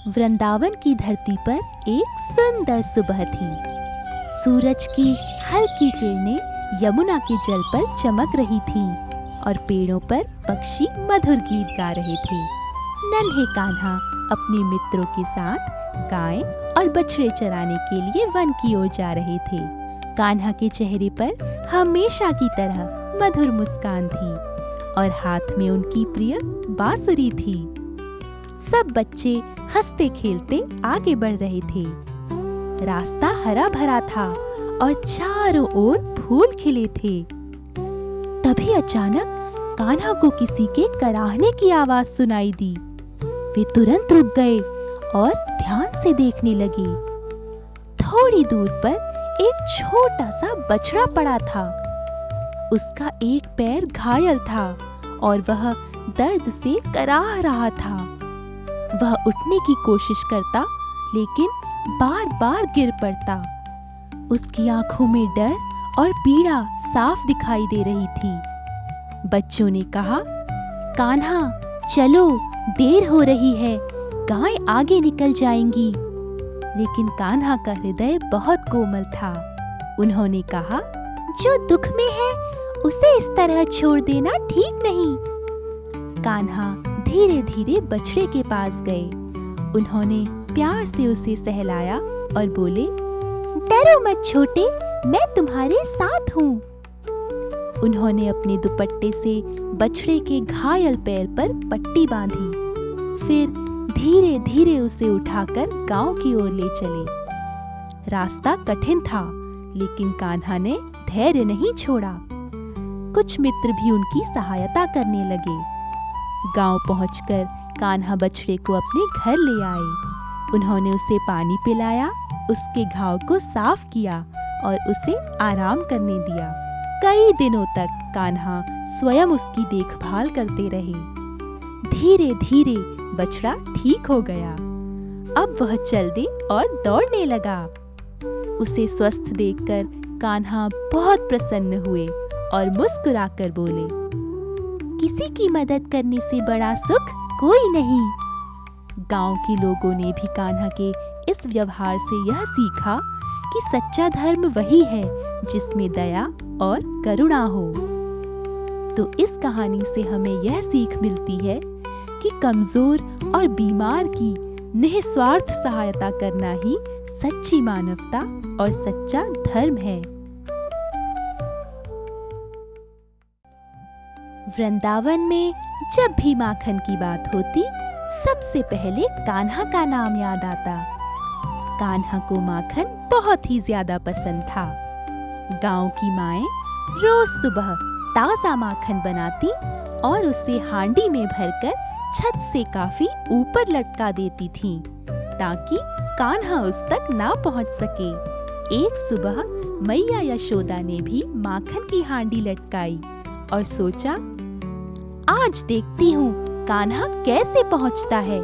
वृंदावन की धरती पर एक सुंदर सुबह थी। सूरज की हल्की किरणें यमुना के जल पर चमक रही थीं और पेड़ों पर पक्षी मधुर गीत गा रहे थे। नन्हे कान्हा अपने मित्रों के साथ गाय और बछड़े चराने के लिए वन की ओर जा रहे थे। कान्हा के चेहरे पर हमेशा की तरह मधुर मुस्कान थी और हाथ में उनकी प्रिय बांसुरी थी। सब बच्चे हंसते खेलते आगे बढ़ रहे थे। रास्ता हरा भरा था और चारों ओर फूल खिले थे। तभी अचानक कान्हा को किसी के कराहने की आवाज सुनाई दी। वे तुरंत रुक गए और ध्यान से देखने लगे। थोड़ी दूर पर एक छोटा सा बछड़ा पड़ा था। उसका एक पैर घायल था और वह दर्द से कराह रहा था। वह उठने की कोशिश करता लेकिन बार बार गिर पड़ता। उसकी आंखों में डर और पीड़ा साफ दिखाई दे रही थी। बच्चों ने कहा, कान्हा चलो, देर हो रही है, गाय आगे निकल जाएंगी। लेकिन कान्हा का हृदय बहुत कोमल था। उन्होंने कहा, जो दुख में है उसे इस तरह छोड़ देना ठीक नहीं। कान्हा धीरे धीरे बछड़े के पास गए। उन्होंने प्यार से उसे सहलाया और बोले, डरो मत छोटे, मैं तुम्हारे साथ हूँ। उन्होंने अपने दुपट्टे से बछड़े के घायल पैर पर पट्टी बांधी। फिर धीरे धीरे उसे उठाकर गांव की ओर ले चले। रास्ता कठिन था लेकिन कान्हा ने धैर्य नहीं छोड़ा। कुछ मित्र भी उनकी सहायता करने लगे। गांव पहुंचकर कान्हा बछड़े को अपने घर ले आए। उन्होंने उसे पानी पिलाया, उसके घाव को साफ किया और उसे आराम करने दिया। कई दिनों तक कान्हा स्वयं उसकी देखभाल करते रहे। धीरे धीरे बछड़ा ठीक हो गया। अब वह चलने और दौड़ने लगा। उसे स्वस्थ देखकर कान्हा बहुत प्रसन्न हुए और मुस्कुराकर बोले, किसी की मदद करने से बड़ा सुख कोई नहीं। गांव के लोगों ने भी कान्हा के इस व्यवहार से यह सीखा कि सच्चा धर्म वही है जिसमें दया और करुणा हो। तो इस कहानी से हमें यह सीख मिलती है कि कमजोर और बीमार की निस्वार्थ सहायता करना ही सच्ची मानवता और सच्चा धर्म है। वृंदावन में जब भी माखन की बात होती, सबसे पहले कान्हा का नाम याद आता। कान्हा को माखन बहुत ही ज्यादा पसंद था। गांव की माएं रोज सुबह ताजा माखन बनाती और उसे हांडी में भरकर छत से काफी ऊपर लटका देती थीं, ताकि कान्हा उस तक ना पहुंच सके। एक सुबह मैया यशोदा ने भी माखन की हांडी लटकाई और सोचा, आज देखती हूँ कान्हा कैसे पहुँचता है।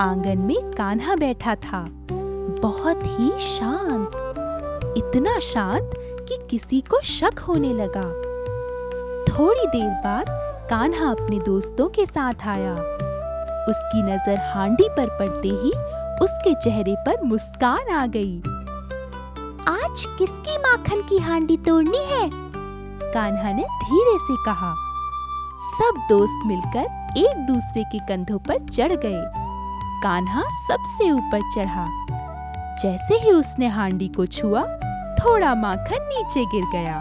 आंगन में कान्हा बैठा था, बहुत ही शांत, इतना शांत कि किसी को शक होने लगा। थोड़ी देर बाद कान्हा अपने दोस्तों के साथ आया। उसकी नजर हांडी पर पड़ते ही उसके चेहरे पर मुस्कान आ गई। आज किसकी माखन की हांडी तोड़नी है? कान्हा ने धीरे से कहा। सब दोस्त मिलकर एक दूसरे के कंधों पर चढ़ गए। कान्हा सबसे ऊपर चढ़ा। जैसे ही उसने हांडी को छुआ, थोड़ा माखन नीचे गिर गया।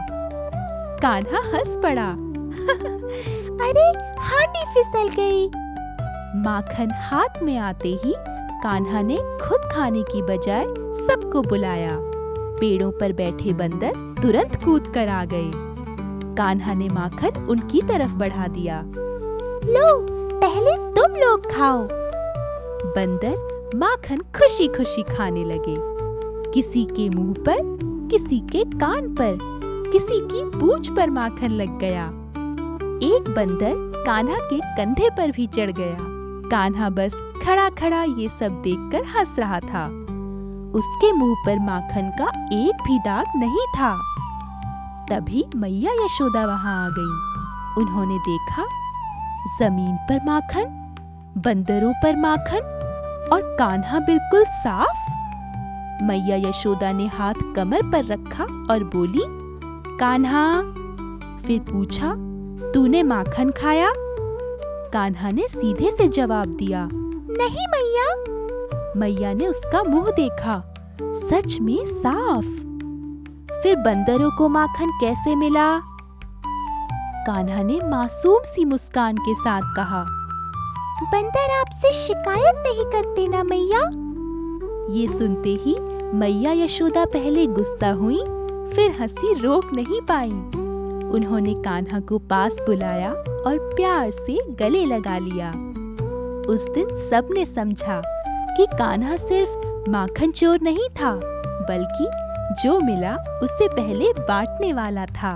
कान्हा हंस पड़ा। अरे, हांडी फिसल गई। माखन हाथ में आते ही कान्हा ने खुद खाने की बजाय सबको बुलाया। पेड़ों पर बैठे बंदर तुरंत कूद कर आ गए। कान्हा ने माखन उनकी तरफ बढ़ा दिया। लो, पहले तुम लोग खाओ। बंदर माखन खुशी खुशी खाने लगे। किसी के मुंह पर, किसी के कान पर, किसी की पूंछ पर माखन लग गया। एक बंदर कान्हा के कंधे पर भी चढ़ गया। कान्हा बस खड़ा खड़ा ये सब देखकर हंस रहा था। उसके मुंह पर माखन का एक भी दाग नहीं था। तभी मैया यशोदा वहां आ गई। उन्होंने देखा, जमीन पर माखन, बंदरों पर माखन और कान्हा बिल्कुल साफ। मैया यशोदा ने हाथ कमर पर रखा और बोली, कान्हा। फिर पूछा, तूने माखन खाया? कान्हा ने सीधे से जवाब दिया, नहीं मैया। मैया ने उसका मुंह देखा, सच में साफ। फिर बंदरों को माखन कैसे मिला? कान्हा ने मासूम सी मुस्कान के साथ कहा, बंदर आपसे शिकायत नहीं करते ना मैया। ये सुनते ही मैया यशोदा पहले गुस्सा हुई, फिर हंसी रोक नहीं पाई। उन्होंने कान्हा को पास बुलाया और प्यार से गले लगा लिया। उस दिन सबने समझा कि कान्हा सिर्फ माखन चोर नहीं था, बल्कि जो मिला उसे पहले बांटने वाला था।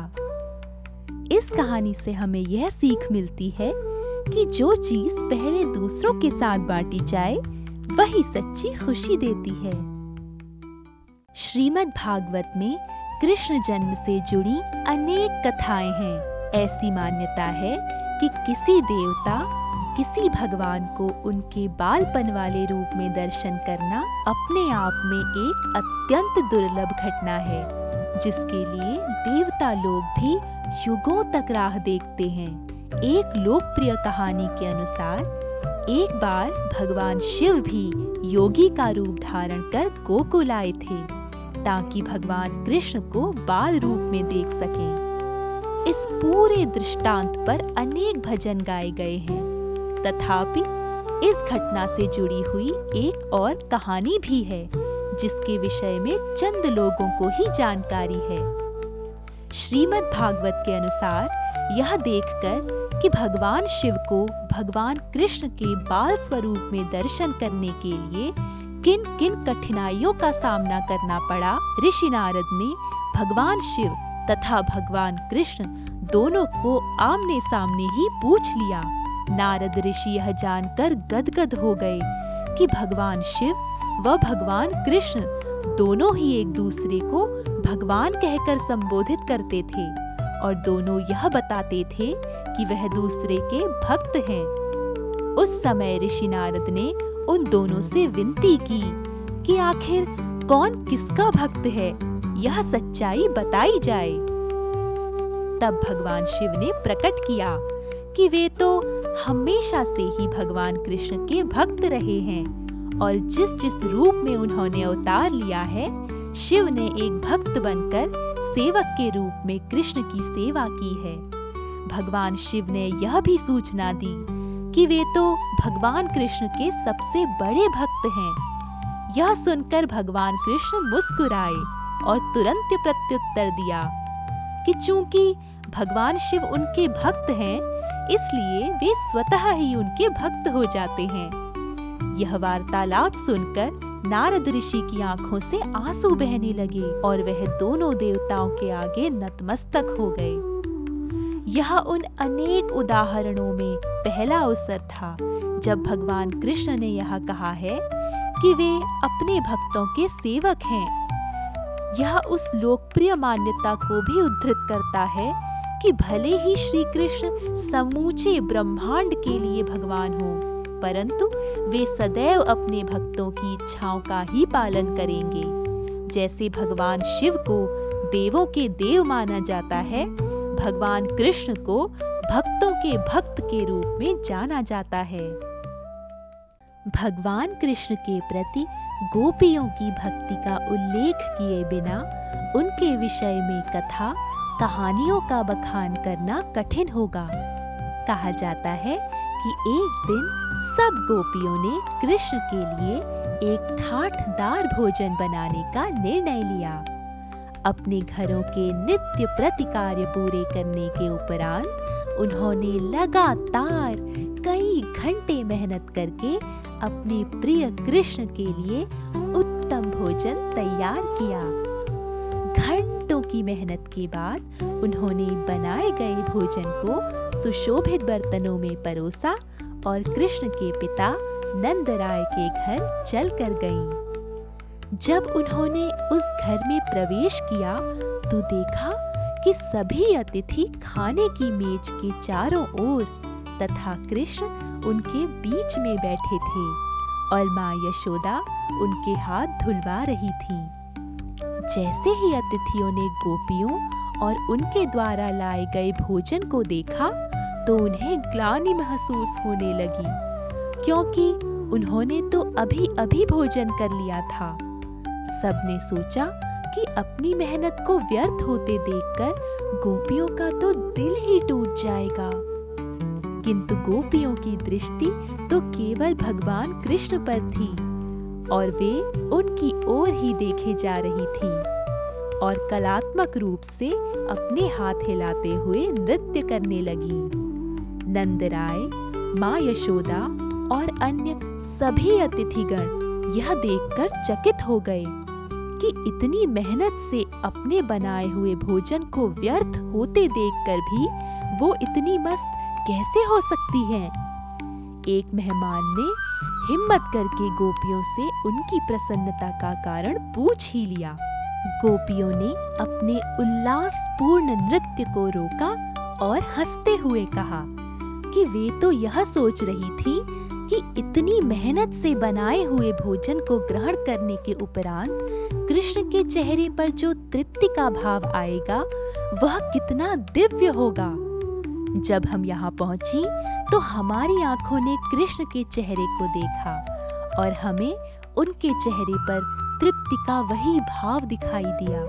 इस कहानी से हमें यह सीख मिलती है कि जो चीज पहले दूसरों के साथ बांटी जाए, वही सच्ची खुशी देती है। श्रीमद् भागवत में कृष्ण जन्म से जुड़ी अनेक कथाएं हैं। ऐसी मान्यता है कि किसी देवता, किसी भगवान को उनके बालपन वाले रूप में दर्शन करना अपने आप में एक अत्यंत दुर्लभ घटना है, जिसके लिए देवता लोग भी युगों तक राह देखते हैं। एक लोकप्रिय कहानी के अनुसार एक बार भगवान शिव भी योगी का रूप धारण कर गोकुल आए थे, ताकि भगवान कृष्ण को बाल रूप में देख सकें। इस पूरे दृष्टांत पर अनेक भजन गाए गए हैं। तथापि इस घटना से जुड़ी हुई एक और कहानी भी है, जिसके विषय में चंद लोगों को ही जानकारी है। श्रीमद् भागवत के अनुसार यह देखकर कि भगवान शिव को भगवान कृष्ण के बाल स्वरूप में दर्शन करने के लिए किन किन कठिनाइयों का सामना करना पड़ा, ऋषि नारद ने भगवान शिव तथा भगवान कृष्ण दोनों को आमने सामने ही पूछ लिया। नारद ऋषि यह जानकर गदगद हो गए कि भगवान शिव व भगवान कृष्ण दोनों ही एक दूसरे को भगवान कहकर संबोधित करते थे और दोनों यह बताते थे कि वह दूसरे के भक्त हैं। उस समय ऋषि नारद ने उन दोनों से विनती की कि आखिर कौन किसका भक्त है, यह सच्चाई बताई जाए। तब भगवान शिव ने प्रकट किया कि वे तो हमेशा से ही भगवान कृष्ण के भक्त रहे हैं और जिस जिस रूप में उन्होंने अवतार लिया है, शिव ने एक भक्त बनकर सेवक के रूप में कृष्ण की सेवा की है। भगवान शिव ने यह भी सूचना दी कि वे तो भगवान कृष्ण के सबसे बड़े भक्त हैं। यह सुनकर भगवान कृष्ण मुस्कुराए और तुरंत प्रत्युत्तर दिया कि चूंकि भगवान शिव उनके भक्त हैं, इसलिए वे स्वतः ही उनके भक्त हो जाते हैं। यह वार्तालाप सुनकर नारद ऋषि की आंखों से आंसू बहने लगे और वह दोनों देवताओं के आगे नतमस्तक हो गए। यह उन अनेक उदाहरणों में पहला अवसर था जब भगवान कृष्ण ने यह कहा है कि वे अपने भक्तों के सेवक हैं। यह उस लोकप्रिय मान्यता को भी उद्धृत करता है कि भले ही श्री कृष्ण समूचे ब्रह्मांड के लिए भगवान हो, परंतु वे सदैव अपने भक्तों की इच्छाओं का ही पालन करेंगे। जैसे भगवान शिव को देवों के देव माना जाता है, भगवान कृष्ण को भक्तों के भक्त के रूप में जाना जाता है। भगवान कृष्ण के प्रति गोपियों की भक्ति का उल्लेख किए बिना उनके विषय में कथा कहानियों का बखान करना कठिन होगा। कहा जाता है कि एक दिन सब गोपियों ने कृष्ण के लिए एक ठाठदार भोजन बनाने का निर्णय लिया। अपने घरों के नित्य प्रति कार्य पूरे करने के उपरांत उन्होंने लगातार कई घंटे मेहनत करके अपने प्रिय कृष्ण के लिए उत्तम भोजन तैयार किया। घंटों की मेहनत के बाद उन्होंने बनाए गए भोजन को सुशोभित बर्तनों में परोसा और कृष्ण के पिता नंदराय के घर चलकर गईं। जब उन्होंने उस घर में प्रवेश किया तो देखा कि सभी अतिथि खाने की मेज के चारों ओर तथा कृष्ण उनके बीच में बैठे थे और माँ यशोदा उनके हाथ धुलवा रही थी। जैसे ही अतिथियों ने गोपियों और उनके द्वारा लाए गए भोजन को देखा तो उन्हें ग्लानि महसूस होने लगी, क्योंकि उन्होंने तो अभी अभी भोजन कर लिया था। सबने सोचा कि अपनी मेहनत को व्यर्थ होते देखकर गोपियों का तो दिल ही टूट जाएगा। किंतु गोपियों की दृष्टि तो केवल भगवान कृष्ण पर थी और वे उनकी ओर ही देखे जा रही थीं और कलात्मक रूप से अपने हाथ हिलाते हुए नृत्य करने लगी। नंदराय, माँ यशोदा और अन्य सभी अतिथिगण यह देखकर चकित हो गए कि इतनी मेहनत से अपने बनाए हुए भोजन को व्यर्थ होते देखकर भी वो इतनी मस्त कैसे हो सकती हैं? एक मेहमान ने हिम्मत करके गोपियों से उनकी प्रसन्नता का कारण पूछ ही लिया। गोपियों ने अपने उल्लासपूर्ण नृत्य को रोका और हंसते हुए कहा कि वे तो यह सोच रही थी कि इतनी मेहनत से बनाए हुए भोजन को ग्रहण करने के उपरांत कृष्ण के चेहरे पर जो तृप्ति का भाव आएगा वह कितना दिव्य होगा। जब हम यहाँ पहुंची तो हमारी आंखों ने कृष्ण के चेहरे को देखा और हमें उनके चेहरे पर तृप्ति का वही भाव दिखाई दिया।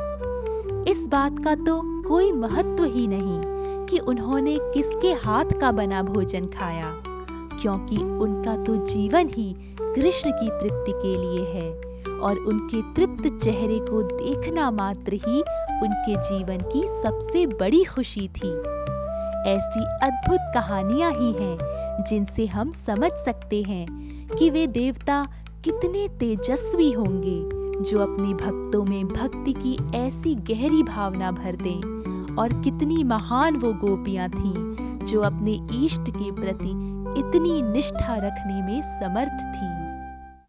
इस बात का तो कोई महत्व ही नहीं कि उन्होंने किसके हाथ का बना भोजन खाया, क्योंकि उनका तो जीवन ही कृष्ण की तृप्ति के लिए है और उनके तृप्त चेहरे को देखना मात्र ही उनके जीवन की सबसे बड़ी खुशी थी। ऐसी अद्भुत कहानियां ही हैं जिनसे हम समझ सकते हैं कि वे देवता कितने तेजस्वी होंगे जो अपने भक्तों में भक्ति की ऐसी गहरी भावना भर दें, और कितनी महान वो गोपियां थीं जो अपने इष्ट के प्रति इतनी निष्ठा रखने में समर्थ थीं।